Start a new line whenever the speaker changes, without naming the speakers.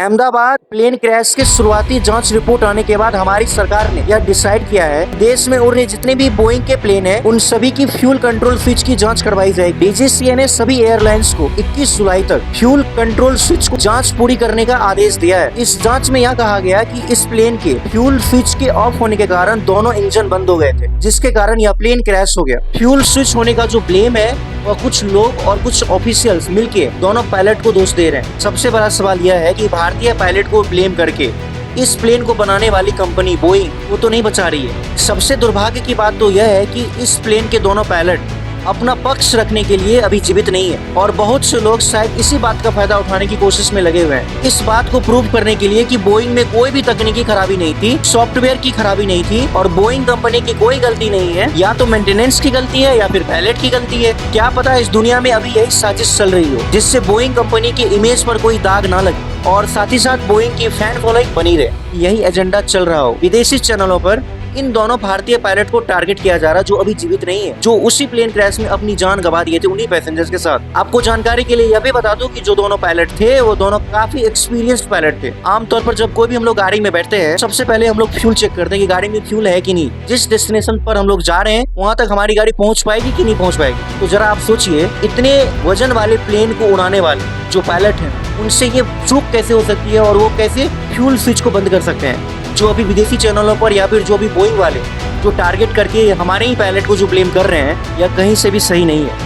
Ahmedabad plane crash की शुरुआती जांच रिपोर्ट आने के बाद हमारी सरकार ने यह डिसाइड किया है, देश में उड़ रहे जितने भी बोइंग के प्लेन हैं, उन सभी की फ्यूल कंट्रोल स्विच की जांच करवाई जाएगी। डीजीसीए ने सभी एयरलाइंस को 21 जुलाई तक फ्यूल कंट्रोल स्विच को जांच पूरी करने का आदेश दिया है। इस जांच में यह कहा गया कि इस प्लेन के फ्यूल स्विच के ऑफ होने के कारण दोनों इंजन बंद हो गए थे, जिसके कारण यह प्लेन क्रैश हो गया। फ्यूल स्विच होने का जो ब्लेम है वह कुछ लोग और कुछ ऑफिशियल्स मिलके दोनों पायलट को दोष दे रहे हैं। सबसे बड़ा सवाल यह है कि भारतीय पायलट को ब्लेम करके इस प्लेन को बनाने वाली कंपनी बोइंग वो तो नहीं बचा रही है। सबसे दुर्भाग्य की बात तो यह है कि इस प्लेन के दोनों पायलट अपना पक्ष रखने के लिए अभी जीवित नहीं है और बहुत से लोग शायद इसी बात का फायदा उठाने की कोशिश में लगे हुए हैं, इस बात को प्रूव करने के लिए कि बोइंग में कोई भी तकनीकी खराबी नहीं थी, सॉफ्टवेयर की खराबी नहीं थी और बोइंग कंपनी की कोई गलती नहीं है। या तो मेंटेनेंस की गलती है या फिर पायलट की गलती है। क्या पता इस दुनिया में अभी यही साजिश चल रही हो जिससे बोइंग कंपनी की इमेज पर कोई दाग ना लगे और साथ ही साथ बोइंग की फैन फॉलोइंग बनी रहे। यही एजेंडा चल रहा हो। विदेशी चैनलों पर इन दोनों भारतीय पायलट को टारगेट किया जा रहा है जो अभी जीवित नहीं है, जो उसी प्लेन क्रैश में अपनी जान गंवा दिए थे उन्हीं पैसेंजर्स के साथ। आपको जानकारी के लिए यह भी बता दूं कि जो दोनों पायलट थे वो दोनों काफी एक्सपीरियंस्ड पायलट थे। आमतौर पर जब कोई भी हम लोग गाड़ी में बैठते हैं, सबसे पहले हम लोग फ्यूल चेक करते हैं कि गाड़ी में फ्यूल है कि नहीं। जिस डेस्टिनेशन पर हम लोग जा रहे हैं वहाँ तक हमारी गाड़ी पहुँच पाएगी कि नहीं पहुँच पाएगी। तो जरा आप सोचिए, इतने वजन वाले प्लेन को उड़ाने वाले जो पायलट हैं उनसे ये चूक कैसे हो सकती है और वो कैसे फ्यूल स्विच को बंद कर सकते हैं। जो अभी विदेशी चैनलों पर या फिर जो भी बोइंग वाले जो टारगेट करके हमारे ही पायलट को जो ब्लेम कर रहे हैं, यह कहीं से भी सही नहीं है।